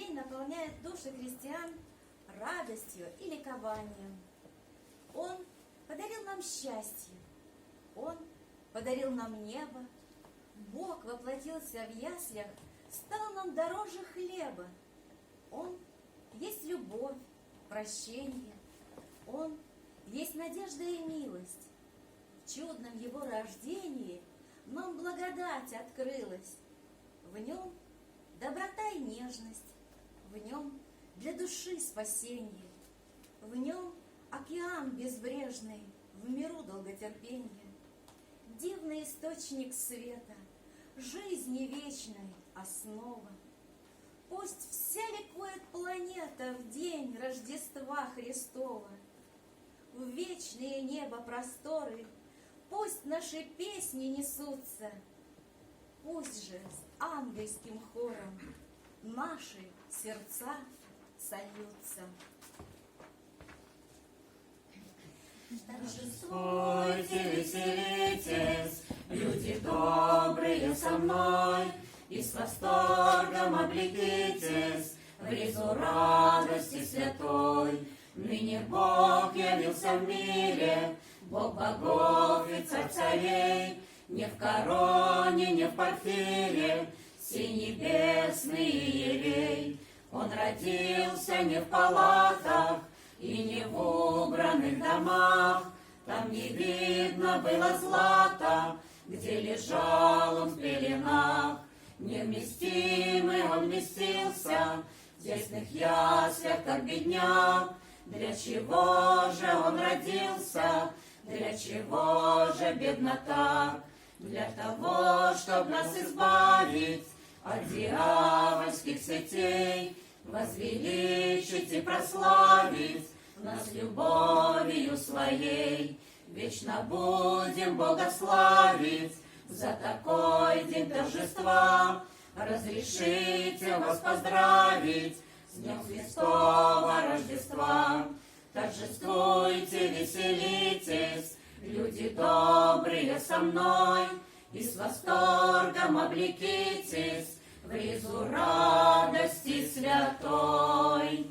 день наполняет души христиан радостью и ликованием. Он подарил нам счастье, Он подарил нам небо, Бог воплотился в яслях, стал нам дороже хлеба. Он есть любовь, прощение, Он есть надежда и милость. В чудном Его рождении нам благодать открылась. В Нем доброта и нежность, в Нем для души спасение, в Нем океан безбрежный, в миру долготерпение, дивный источник света, жизни вечной основа. Пусть вся ликует планета в день Рождества Христова. В вечные небо просторы пусть наши песни несутся, пусть же с ангельским хором наши сердца сольются. Торжествуйте, веселитесь, люди добрые со мной, и с восторгом облекитесь в ризу радости святой. Ныне Бог явился в мире, Бог богов и царь царей, не в короне, не в парфире, сей небесный иерей. Он родился не в палатах и не в убранных домах, там не видно было злата, где лежал он в пеленах. Невместимый он вместился в тесных яслях, как бедняк. Для чего же он родился, для чего же беднота? Для того, чтобы нас избавить от дьявольских сетей, возвеличить и прославить нас любовью своей. Вечно будем Бога славить за такой день торжества. Разрешите вас поздравить с Днем Христова Рождества. Торжествуйте, веселитесь, люди добрые со мной, и с восторгом облекитесь в ризу радости святой.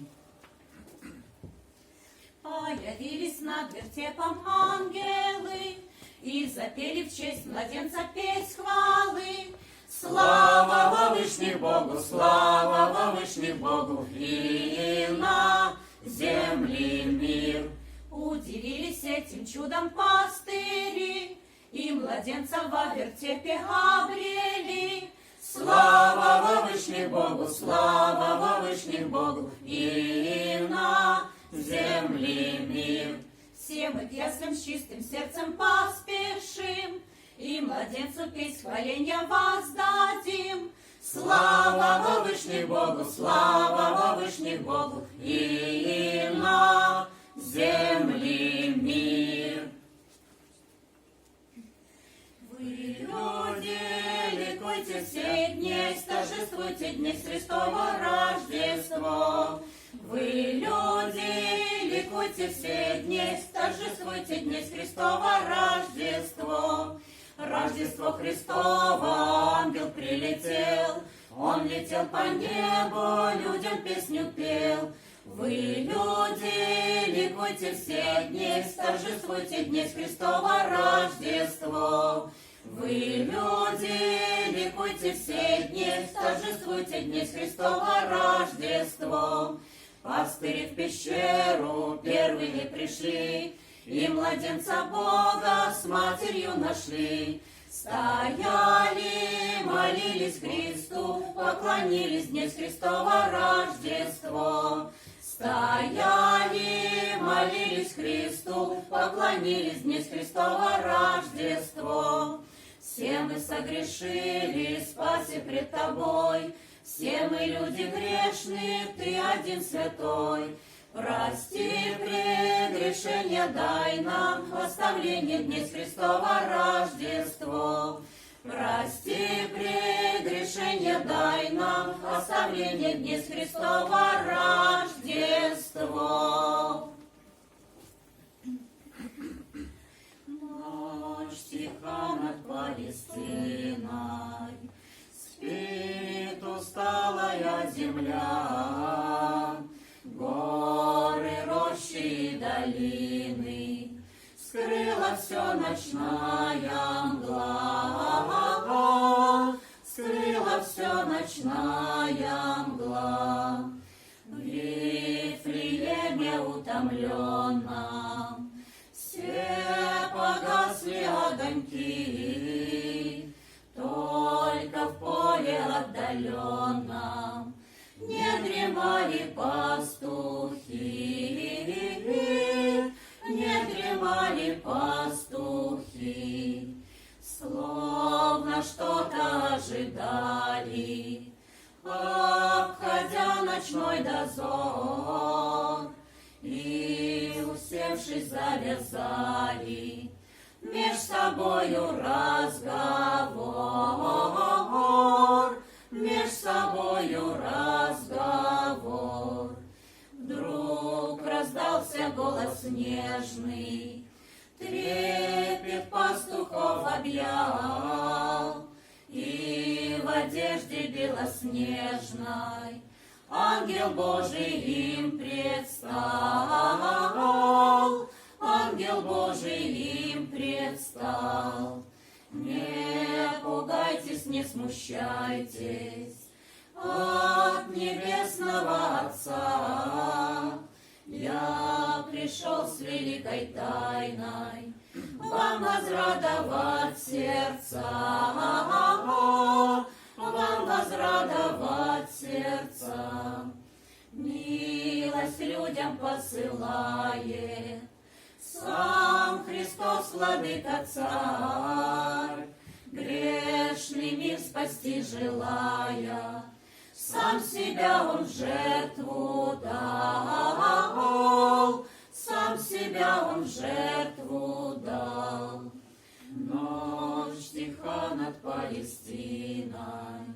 Появились над вертепом ангелы и запели в честь младенца песнь хвалы. Слава во вышних Богу, слава во вышних Богу, и на земле мир. Удивились этим чудом пастыри, и младенца во вертепе обрели. Слава во вышних Богу, слава во вышних Богу, и на земле мир. Все мы к яслям с чистым сердцем поспешим, и младенцу песнь хваленья воздадим. Слава во вышних Богу, слава во вышних Богу, и на земле мир. Вы, люди, ликуйте все дни, торжествуйте дни Христово Рождество. Вы, люди, ликуйте все дни, торжествуйте дни Христово Рождество. Рождество Христово, ангел прилетел, он летел по небу, людям песню пел. Вы, люди, ликуйте все дни, торжествуйте дни Христово Рождество. Вы, люди, ликуйте все дни, торжествуйте дни Христово Рождество. Пастыри в пещеру первыми пришли, и младенца Бога с матерью нашли. Стояли, молились Христу, поклонились днесь Христово Рождество. Стояли, молились Христу, поклонились днесь Христово Рождество. Все мы согрешили, спаси пред Тобой, все мы люди грешные, Ты один святой. Прости прегрешения, дай нам оставление днесь Христово Рождество. Прости прегрешения, дай нам оставление днесь Христово Рождество. Ночь тиха над Палестиной, спит усталый усталая земля, горы, рощи и долины, скрыла все ночная мгла, скрыла все ночная мгла. В Вифлееме утомленном все погасли огоньки, только в поле отдаленном не дремали пастухи, не дремали пастухи, словно что-то ожидали, обходя ночной дозор, и, усевшись, завязали меж собою разговор, меж собою разговор. Вдруг раздался голос нежный, трепет пастухов объял, и в одежде белоснежной ангел Божий им предстал, ангел Божий им предстал. Не пугайтесь, не смущайтесь от небесного Отца. Я пришел с великой тайной вам возрадовать сердца, вам возрадовать сердца. Милость людям посылает сам Христос, Владыка Царь, грешный мир спасти желая, сам себя Он в жертву дал, сам себя Он в жертву дал. Ночь тиха над Палестиной,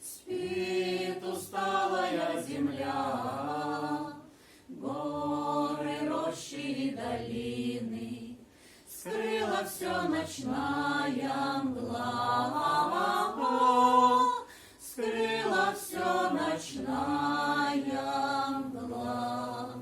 спит усталая земля, горы, рощи и долины скрыла все ночная мгла, скрыла все ночная мгла.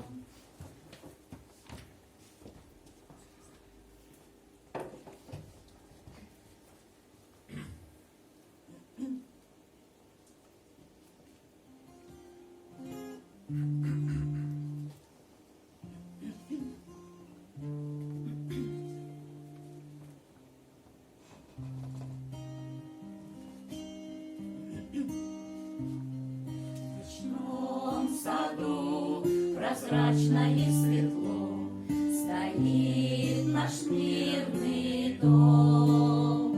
Прозрачно и светло стоит наш мирный дом.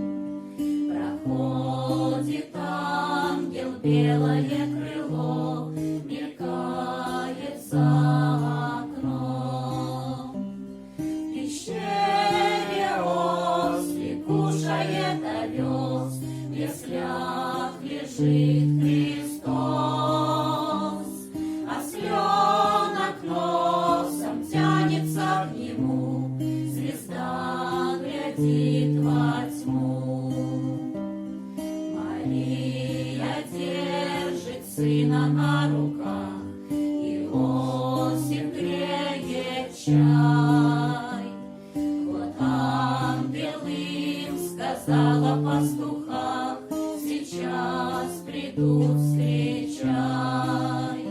Проходит ангел, белое крыло мелькает за окном. В пещере ослик кушает овес, в яслях лежит Христос. Осленок носом тянется к нему, звезда глядит во тьму. Мария держит сына на руках, Иосиф греет чай. Вот ангел им сказал о пастухах, сейчас придут встречай.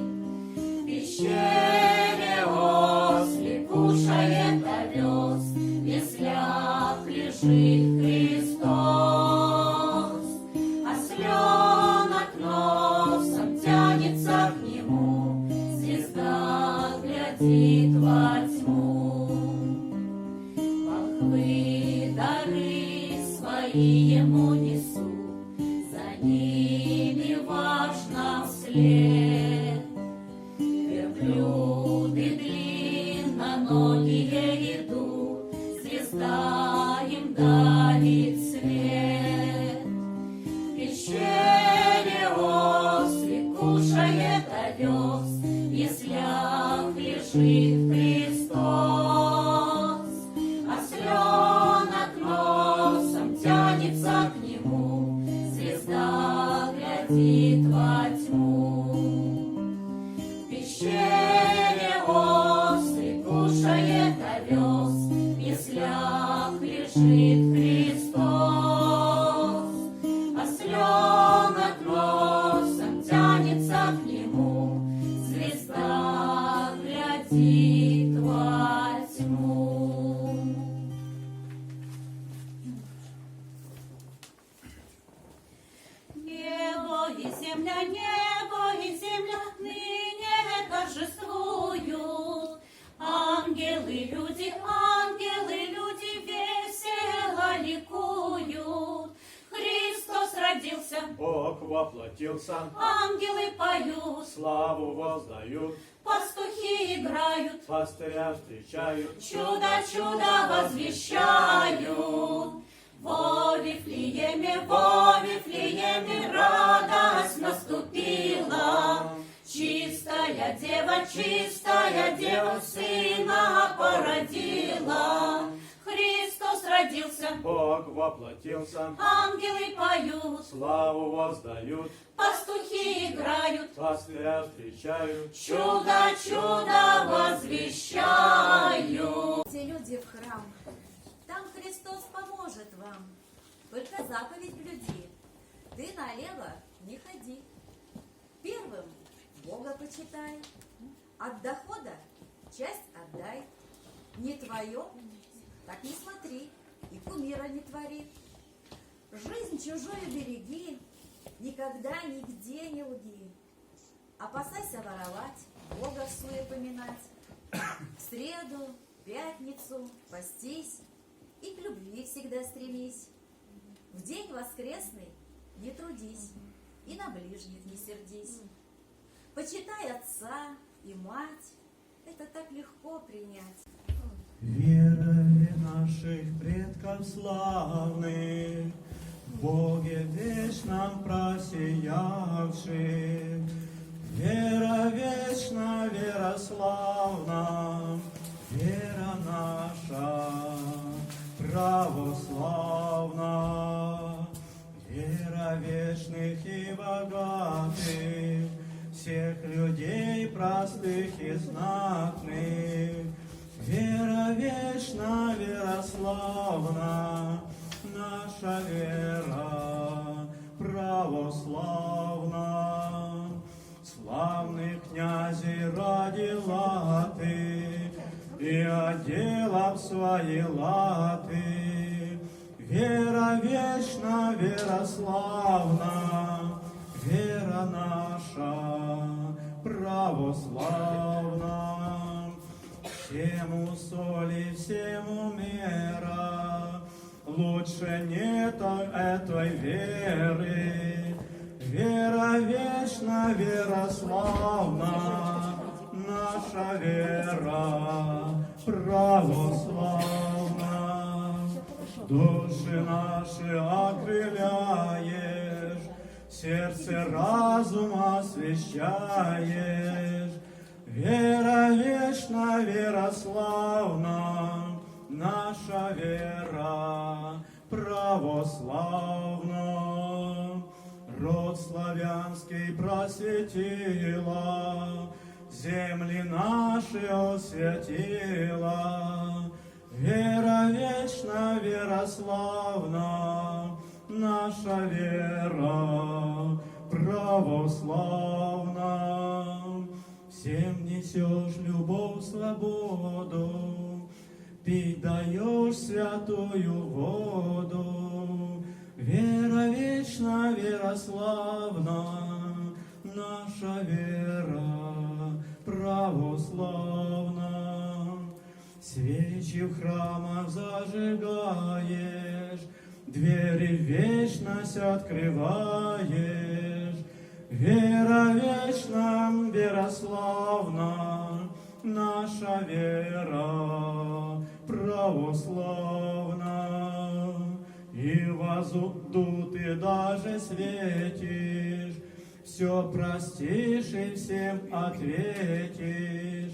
В пещере ослик кушает овес, в яслях лежит Христос. Осленок носом тянется к нему, звезда глядит во тьму. Волхвы дары свои ему несут, за ними важно вслед. Верблюды длинноногие идут, звезда им дарит свет. В пещере ослик кушает овес, в яслях лежит Христос. Осленок носом тянется к нему, звезда глядит во тьму. уходит во тьму. Небо и земля ныне торжествуют. Ангелы, люди, весело ликуют. Христос родился, Бог воплотился, ангелы поют, славу воздают, пастухи играют, пастыря встречают. чудо, чудо возвещают. Во Вифлееме радость наступила. Чистая дева сына породила. Христос родился, Бог воплотился, ангелы поют, славу воздают, пастухи играют, пастыря встречают. чудо, чудо возвещают. Те люди в храм, там Христос поможет вам. Только заповедь блюди, ты налево не ходи. Первым Бога почитай, от дохода часть отдай. Не твое, так не смотри, и кумира не твори. Жизнь чужую береги, никогда нигде не лги. Опасайся воровать, Бога в суе поминать. В среду, пятницу постись и к любви всегда стремись. В день воскресный не трудись и на ближних не сердись. Почитай отца и мать, это так легко принять. Верою наших предков славных, в Боге вечном просиявших, вера вечна, вера славна, вера наша православна, вера вечных и богатых, всех людей простых и знатных. Вера вечна, вера славна, наша вера православна. Славных князей родила ты, и одела в свои латы. Вера вечна, вера славна, вера наша православна. Всему соли, всему мера, лучше нет этой веры. Вера вечна, вера славна, наша вера православна. Души наши окрыляешь, сердце разум освещаешь. Вера вечна, вера славна, наша вера православна. Род славянский просветила, земли наши осветила. Вера вечна, вера славна, наша вера православна. Всем несешь любовь, свободу, пить даешь святую воду. Вера вечна, вера славна, наша вера православна. Свечи в храмах зажигаешь, двери в вечность открываешь. Вера вечна, вера славна, наша вера православна. И возу ты даже светишь, все простишь и всем ответишь.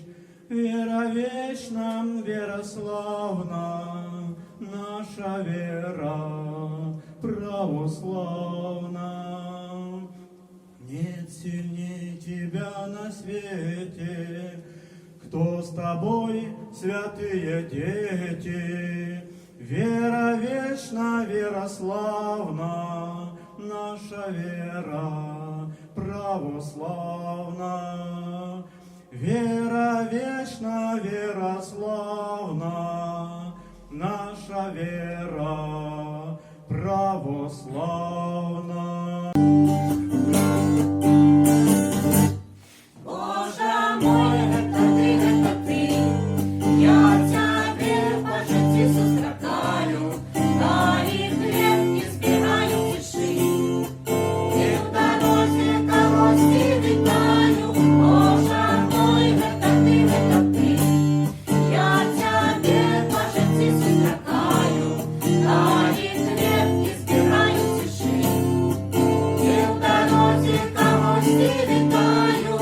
Вера вечна, вера славна, наша вера православна. Нет сильней тебя на свете, кто с тобой, святые дети. Вера вечна, вера славна, наша вера православна. Вера вечна, славна наша вера православна. Боже мой, это ты, я тебе по житті сустракаю, далі клетки збираю тиші, і в дорозі когось вітаю. Боже мой, это ты, я тебе по житті сустракаю, далі клетки збираю тиші, і в дорозі когось вітаю.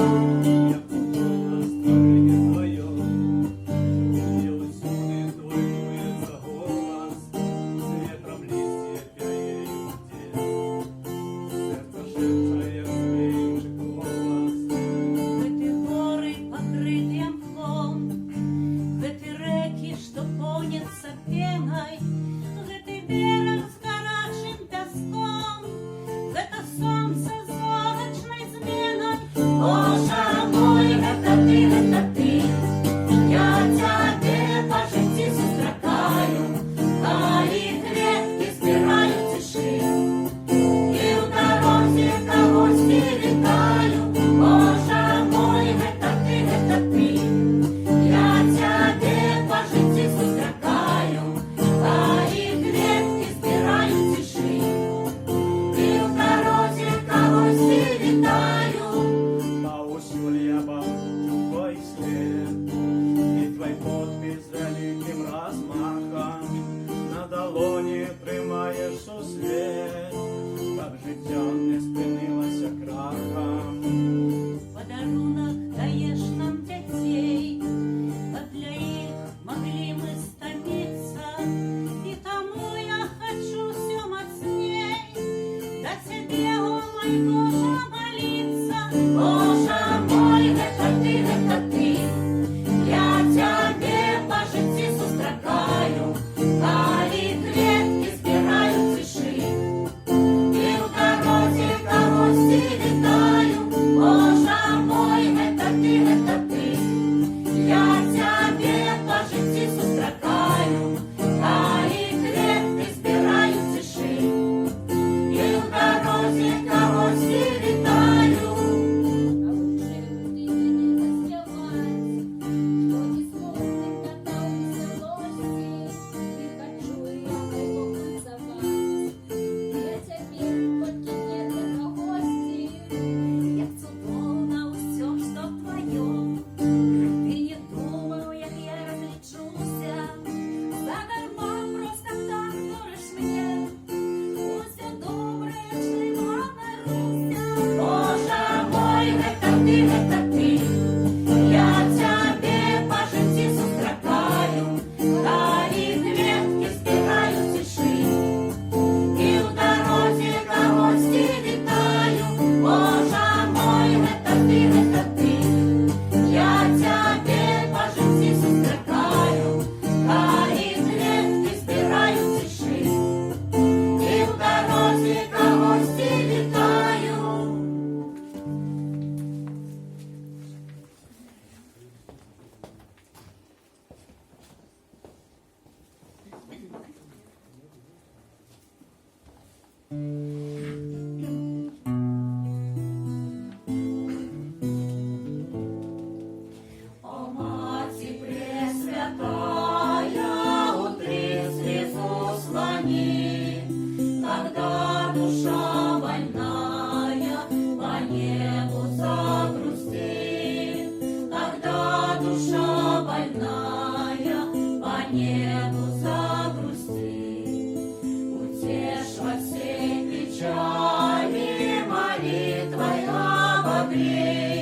Эти горы, покрытые мхом, эти реки, что полнятся пеной, эти берег с горячим песком, это солнце зорочной зменой. Боже мой, это ты, я тебе по житті сустракаю, далі клетки збираю тиші, і в дорозі когось вітаю. Боже мой, это ты, я тебе по житті сустракаю, далі клетки збираю тиші, і в дорозі когось вітаю. Поусюльяба твой след, и твой подпись великим размахом на долоні тримаєш у світ, так життя не спинилося крахом. Подарунок даешь нам детей, а для их могли мы стомиться, и тому я хочу все мощней, да тебе, о мой Боже, молиться. Боже мой, это ты, я тебе по житті сустракаю, далі клетки збираю тиші, і в дорозі когось вітаю. Боже мой, это ты, я тебе по житті сустракаю, далі клетки збираю тиші, і в дорозі когось вітаю. Як цудовно усьо, що твоє, ти не думав, як я розлічуся, задарма просто так дориш мене, усе добре, жива Маруся. Боже мой, это ты, я тебе по житті сустракаю, далі клетки збираю тиші, і в дорозі когось вітаю. Боже мой, это ты, я тебе по житті сустракаю, далі клетки збираю тиші, і в дорозі когось вітаю. О, Маті Пресвятая, утри слезу слони, когда душа больная по небу загрустит, когда душа больная по небу загрустит, утешь во всей печали, молитвой обогрей,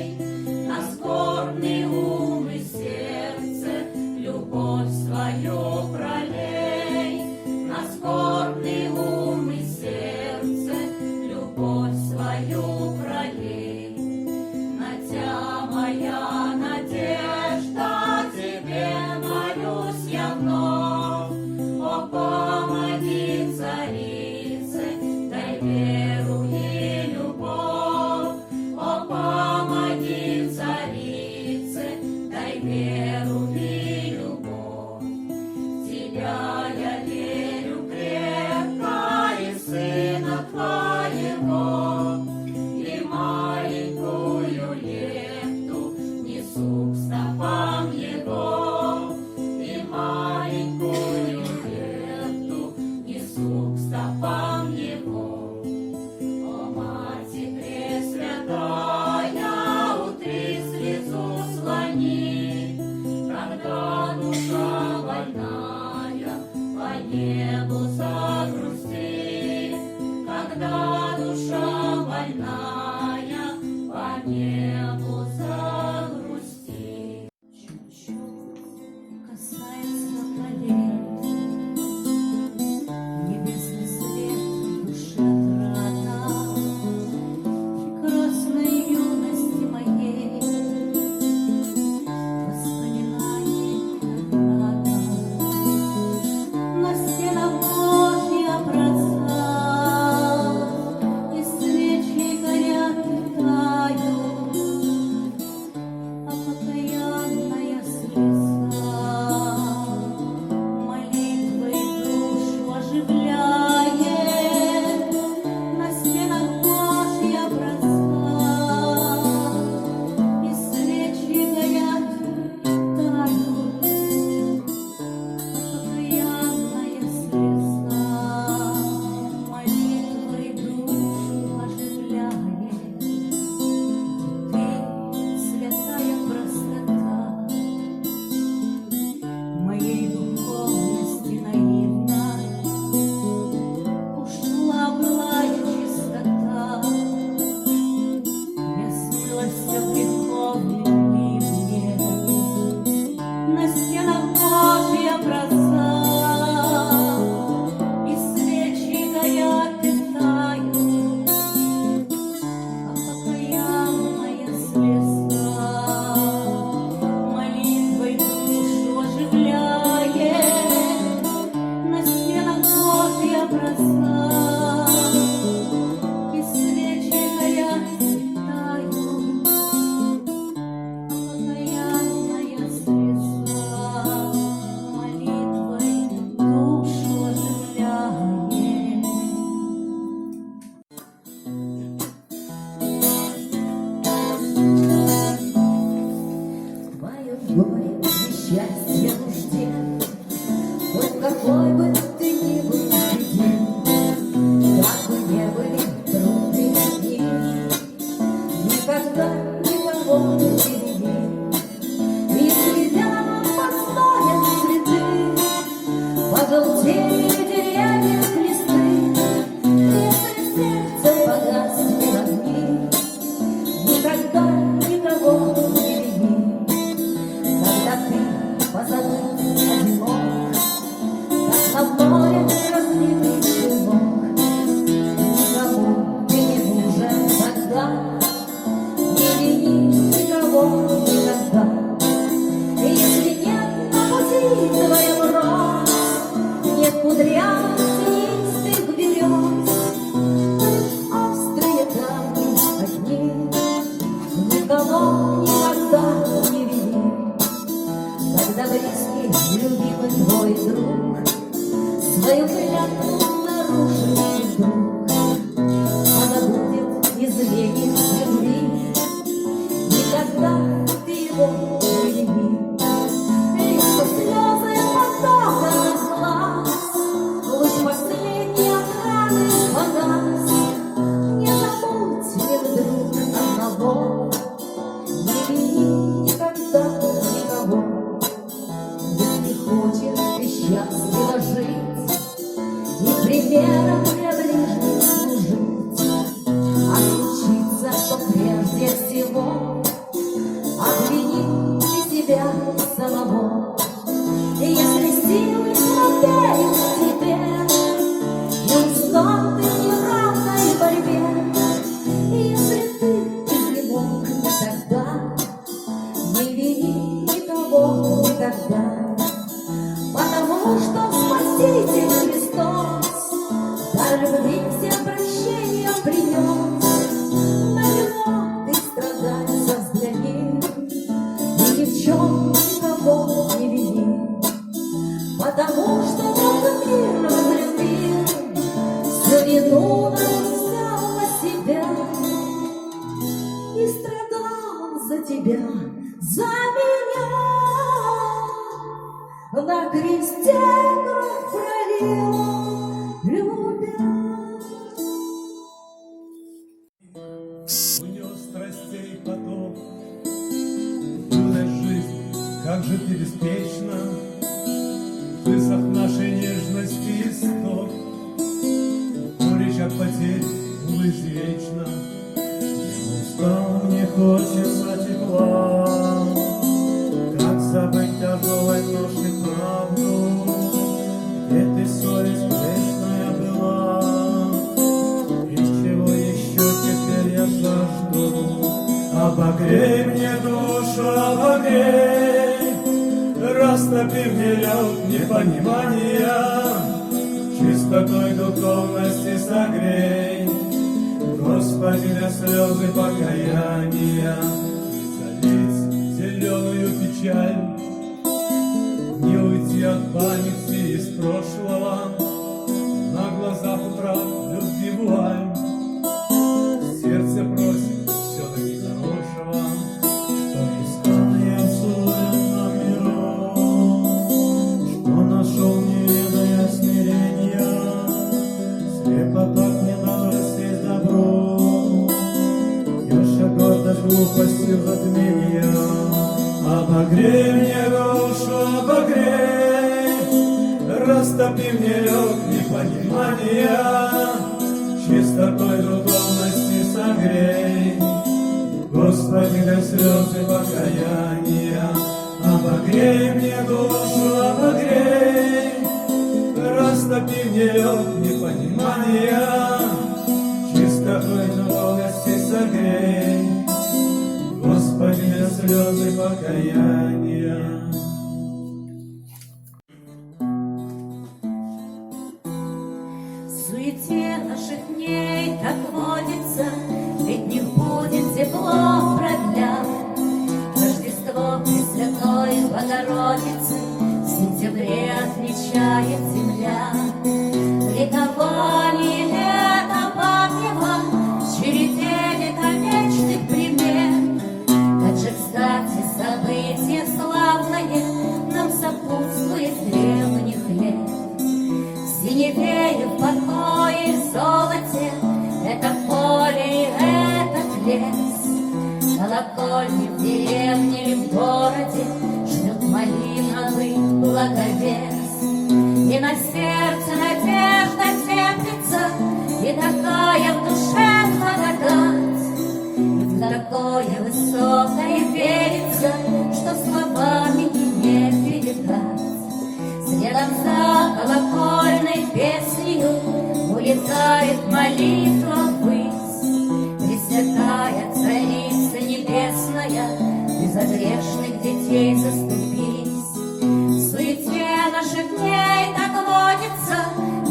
на скорбный ум и сердце любовь свою пролей, на скорбный ум и сердце любовь свою пролей. На тя моя надежда, тебе молюсь я вновь, о, помоги, царице, дай веру и любовь, о, помоги, царице, счастье нужде. Хоть какой бы ты ни был среди, как бы не были трудные дни, никогда никого не береги. Если рядом постоят цветы, пожелтели деревья листы, если сердце погаснет огни, никогда никого не беги. Когда ты позабыл одинок, как на море разлитый шумок, никому ты не нужен тогда, не вини никого никогда. Если нет на пути твоем роз, нет кудрявых тенистых берез, лишь острые камни одни, никого никогда не вини. Когда близкий, любимый твой друг свою клятву нарушит вдруг, позабудет из веки любви, никогда ты его не вини. Лишь что слезы потока на глаз, луч последней отрады погас. Не забудь, мил друг, одного, не вини никогда никого. Если хочешь ты счастливо жить и примером для ближних служить, а случится, то прежде всего обвини ты себя самого. И если силы слабеют в тебе и устал ты в неравной борьбе, и если ты изнемог тогда, не вини никого никогда, потому что Спаситель Христос дар любви всем прощения принес. На него ты страдать взгляни, и ни в чем никого не вини, потому что Он мир разлюбил, всю вину взял на себя и страдал за тебя, за меня. На кресте кровь пролил, любя. Унес страстей поток, юная жизнь, как же ты беспечна, высох нашей нежности исток, горечь от потерь извечно. Я устал, мне хочется тепла, как забыть тяжелой ношей правду, где ты совесть грешная была, и чего еще теперь я жажду. Обогрей мне душу, обогрей, растопи мне лед непонимания, чистотой духовности согрей, Господи, на слезы покаяния, залить зеленую печаль, не уйти от памяти из прошлого, на глазах утра любви вуаль. Сердце просит все-таки хорошего, что искал я в суетном миру, что нашел, не ведая смирения, слепо так не далось здесь добро, юша гордость глупостью затмения. Обогрей мне душу, обогрей, растопи мне лед непонимания, чистотой духовности согрей, Господи, до слезы покаяния. Обогрей мне душу, обогрей, растопи мне лед непонимания, чистотой духовности согрей, Господи, до слезы покаяния. В суете наших дней, как водится, ведь не будет тепло продляв. Рождество Пресвятой Богородицы в сентябре отмечает земля. Ликование лета подняло в череде вековечных примет. Как же, кстати, событие славное напутствует с древних лет. В синеве, в покое, в золоте это поле и этот лес. Колокольни в деревне или в городе ждет малиновый благовес. И на сердце надежда теплится, и такая в душе благодать, и в такое высокое верится, что словами не передать. Следом за колокольной песнею улетает молитва ввысь. Пресвятая Царица Небесная, ты за грешных детей заступись. В суете наших дней так водится,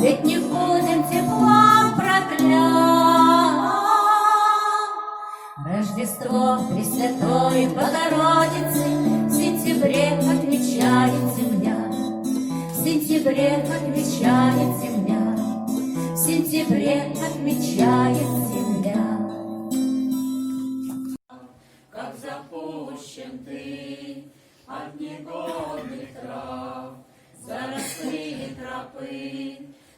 ведь не будем теплом проклять. Рождество Пресвятой Богородицы в сентябре отмечает земля. В сентябре отмечает земля. В сентябре отмечает земля. Как запущен ты от негодных трав, заросли тропы,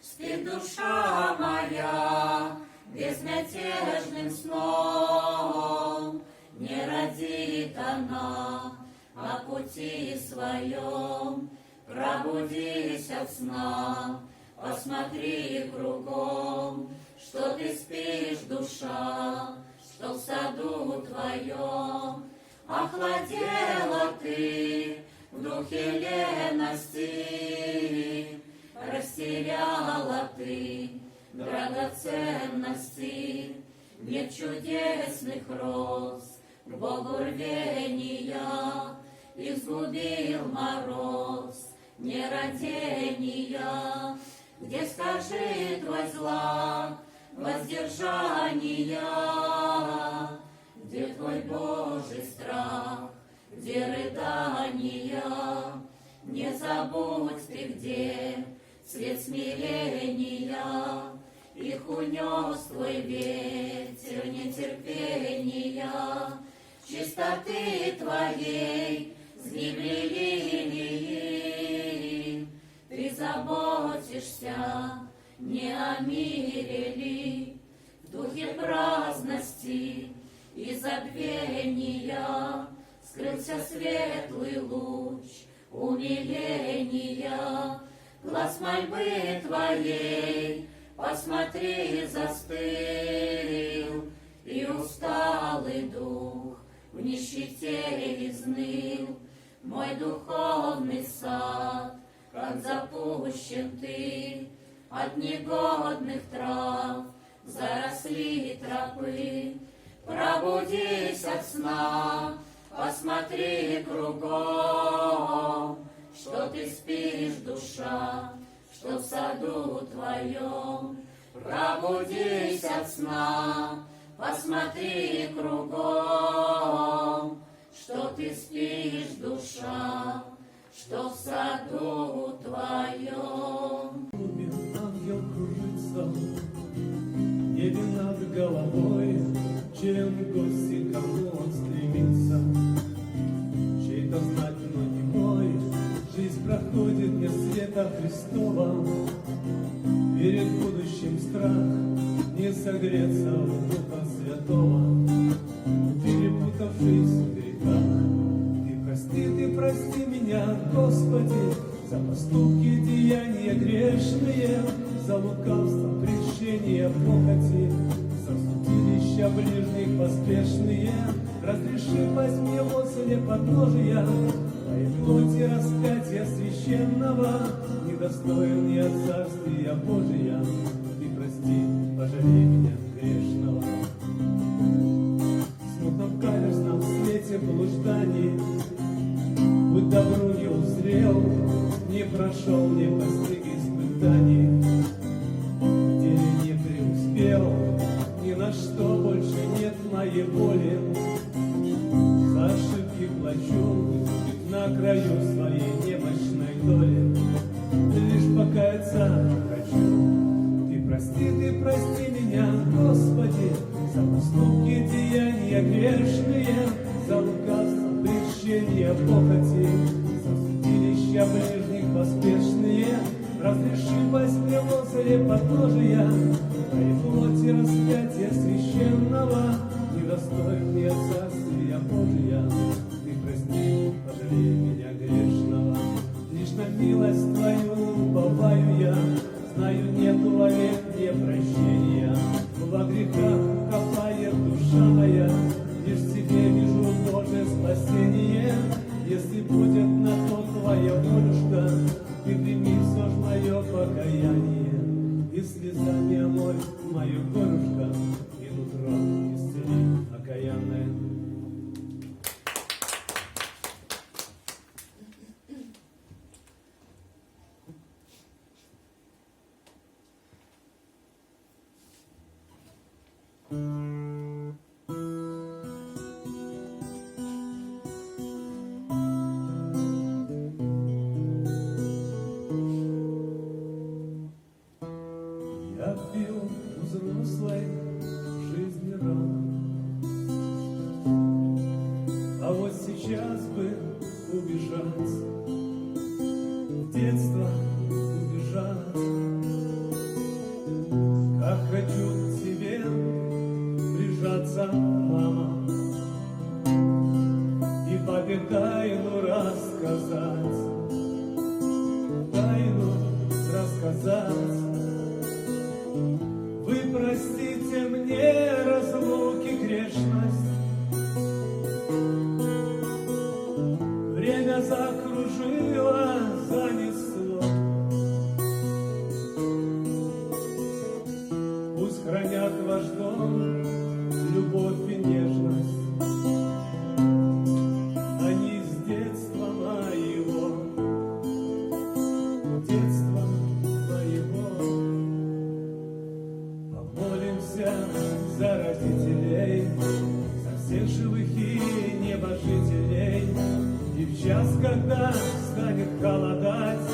спит душа моя безмятежным сном. Не родит она на пути своем, пробудись от сна, посмотри кругом, что ты спишь, душа, что в саду твоем охладела ты в духе лености, растеряла ты драгоценности. Нет чудесных роз к Богу рвения, изгубил мороз нерадения. Где, скажи, твой злак воздержания? Где твой Божий страх? Где рыдания? Не забудь ты, где цвет смирения. Их унес твой ветер нетерпения. Чистоты твоей сгибли лилии. Ты заботишься не о мире ли? В духе праздности и забвения скрылся светлый луч умиления. Глаз мольбы твоей, посмотри, застыл, и усталый дух в нищете изныл. Мой духовный сад, как запущен ты от негодных трав, заросли тропы. Пробудись от сна, посмотри кругом, что ты спишь, душа, что в саду твоем. Пробудись от сна, посмотри кругом, что ты спишь, душа, что в саду твоем. Ангел кружится в небе над головой, чем в гости, кому он стремится. Чей-то знать, но не мой, жизнь проходит без света Христова. Перед будущим страх, не согреться в Духа Святого. Перепутавшись в грехах, ты прости меня, Господи, за поступки, деяния грешные, за лукавство, прещения, похоти, за судилища ближних поспешные. Разреши, возьми возле подножия твоей плоти распятия священного. Недостоин я царствия Божия, ты прости, пожалей меня грешного. В смутном каверзном свете блужданий, будь добру не узрел, не прошел, не постиг испытаний, в деле не преуспел, ни на что больше нет моей воли. За ошибки плачу на краю своей немощной доли. Лишь покаяться хочу. Ты прости меня, Господи, за поступки, деяния грешные, за лукавство, прещения, похоти, за судилище ища ближних поспешные, разреши безмилосердие подножия, твоей плоти распятия священного, недостоин я царствия Божия. Ты прости, пожалей меня грешного, лишь на милость твою уповаю я, знаю, нету вовек мне прощения, во грехах копает душа моя, лишь в тебе вижу Божие спасение. Если будет на то твоя волюшка, ты прими все ж мое покаяние, и слезами омой мою горюшка, и нутро исцели окаянное. Я пил взрослой жизни рано, а вот сейчас бы убежать, в детство убежать. Как хочу к тебе прижаться, мама, и папе тайну рассказать, тайну рассказать. Вы простите мне разлуки грешность, время закружило, занесло. Пусть хранят ваш дом любовь и нежность, они с детства моего, детства моего. Помолимся за родителей, за всех живых и небожителей, и в час, когда станет холодать,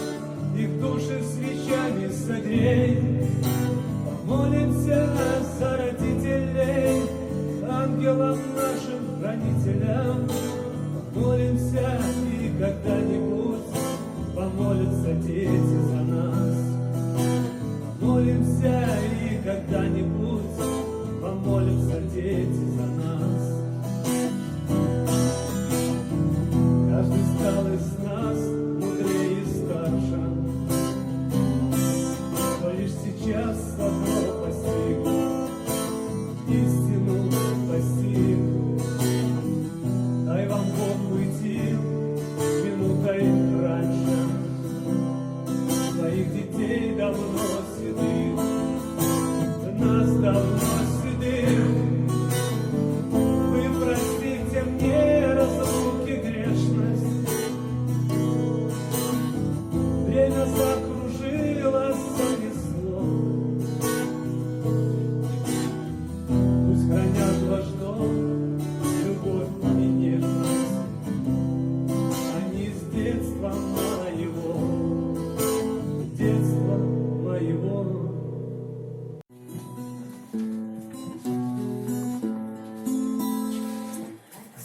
их души свечами согрей. Помолимся за родителей, ангелам нашим хранителям. Помолимся, и когда-нибудь помолятся дети за нас. Помолимся, и когда-нибудь помолятся дети за нас. Каждый стал из нас мудрее и старше, но лишь сейчас одно постиг, истину постиг. Дай вам Бог уйти минутой раньше, своих детей давно седых, нас давно седых. Вы простите мне разлуки грешность, время закружило, занесло. Пусть хранят ваш дом любовь и нежность, они с детства моего, детства моего.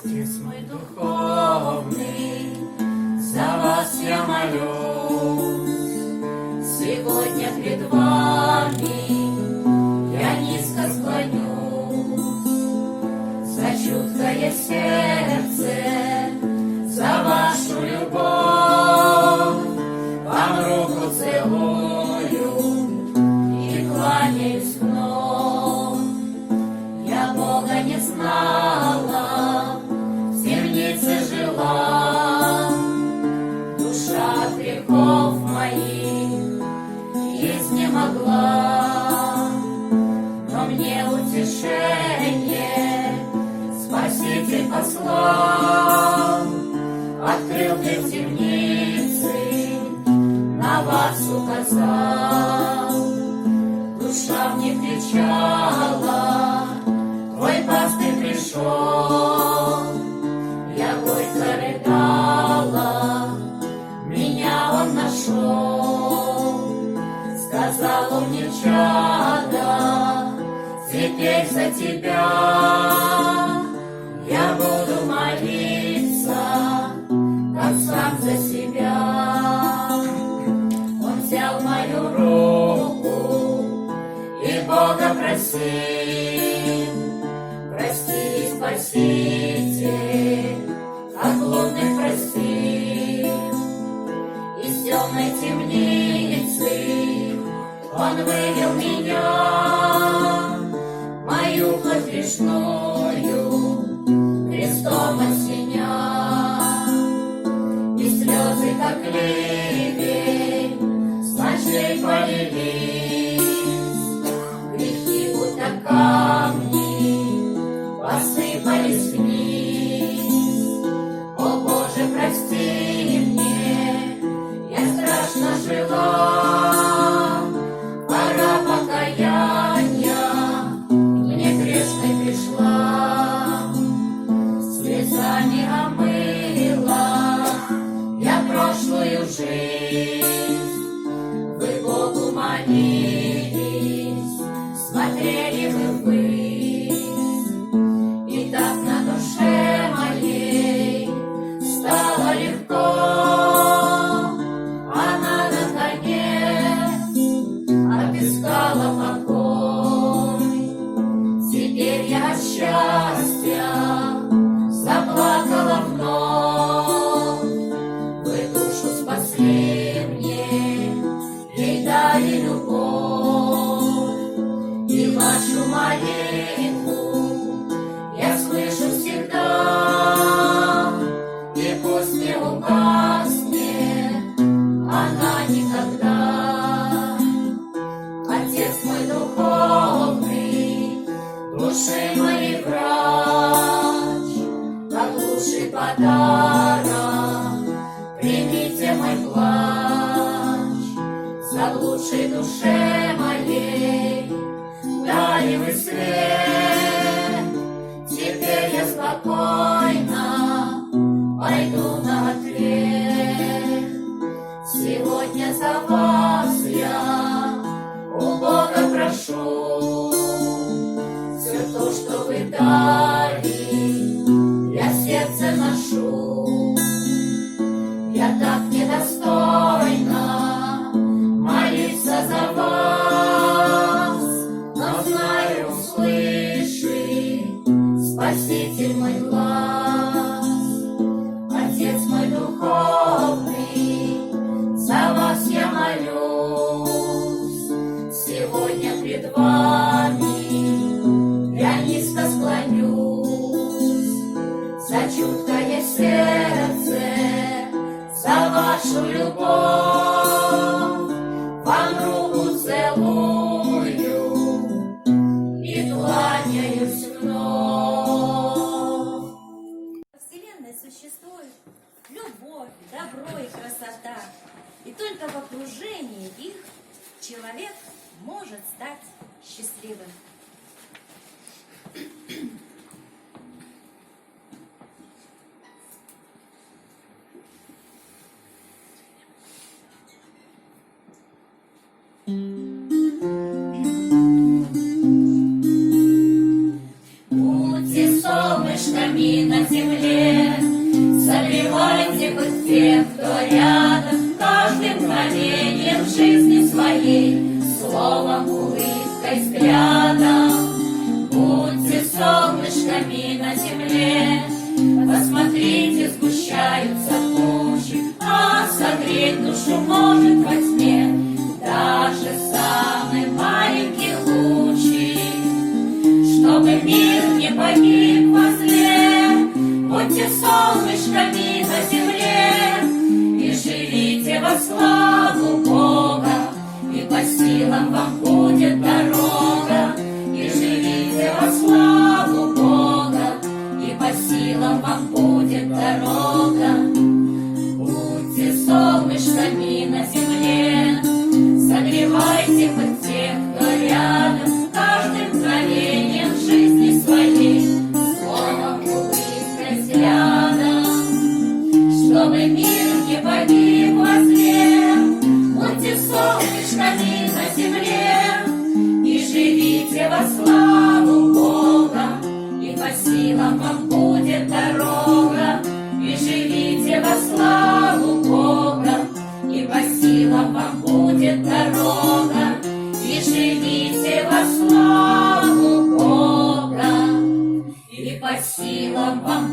Отец мой духовный, за вас я молюсь. Сегодня пред вами я низко склонюсь. За чуткое сердце, за вашу любовь, вам руку целую и кланяюсь вновь. Я Бога не знала, в темнице жила, душа от грехов моих изнемогла. Но мне утешение Спаситель послал, открыл мне темницы, на вас указал. Душа мне кричала, твой пастырь пришел. Я горько рыдала, меня он нашел. Сказал он мне, чада, теперь за тебя я буду молиться, как сам за себя. просим, прости и спасите, как блудных простим. Из темной темницы Он вывел меня, мою плоть грешную крестом осеня. И слезы, как ливень, с ночей полились, грехи, будто камни, посыпались вниз. О Боже, прости мне, я страшно жила, пора покаяния мне грешной пришла. Слезами омыла я прошлую жизнь. Вы Богу молились, смотрели вы ввысь, и так на душе моей стало легко. Она наконец отыскала покой. Теперь я от счастья заплакала вновь. Вы душу спасли мне, ей дали любовь. И вашу молитву я слышу всегда, и пусть не угаснет она никогда. Отец мой духовный, души моей врач, как лучший подарок примите мой плач. Заблудшей душе моей дали вы свет. Теперь я спокойно пойду на ответ. Сегодня за вас я у Бога прошу. Все то, что вы дали, я в сердце ношу. Я так недостойна молиться за вас, но знаю, услышит Спаситель мой глаз. Отец мой духовный, за вас я молюсь. Сегодня пред вами я низко склонюсь. За чуткое сердце, за вашу любовь, вам руку целую и кланяюсь вновь. Во Вселенной существует любовь, добро и красота. И только в окружении их человек может стать счастливым. Будьте солнышками на земле, согревайте хоть тех, кто рядом, каждым мгновением жизни своей, словом, улыбкой, взглядом. Будьте солнышками на земле, посмотрите, сгущаются тучи, а согреть душу может во тьме даже самый маленький лучик. Чтобы мир не погиб во зле, будьте солнышками на земле и живите во славу Бога, и по силам вам будет дорога. И живите во славу Бога, и по силам вам будет дорога. Будьте солнышками на земле, согревайте хоть тех, кто рядом, каждым мгновением жизни своей, словом, улыбкой, взглядом. Чтобы мир не погиб во зле, будьте солнышками на земле и живите во славу Бога, и по силам вам будет дорога. И живите во славу Бога, и по силам вам будет дорога. И живите во славу сила вам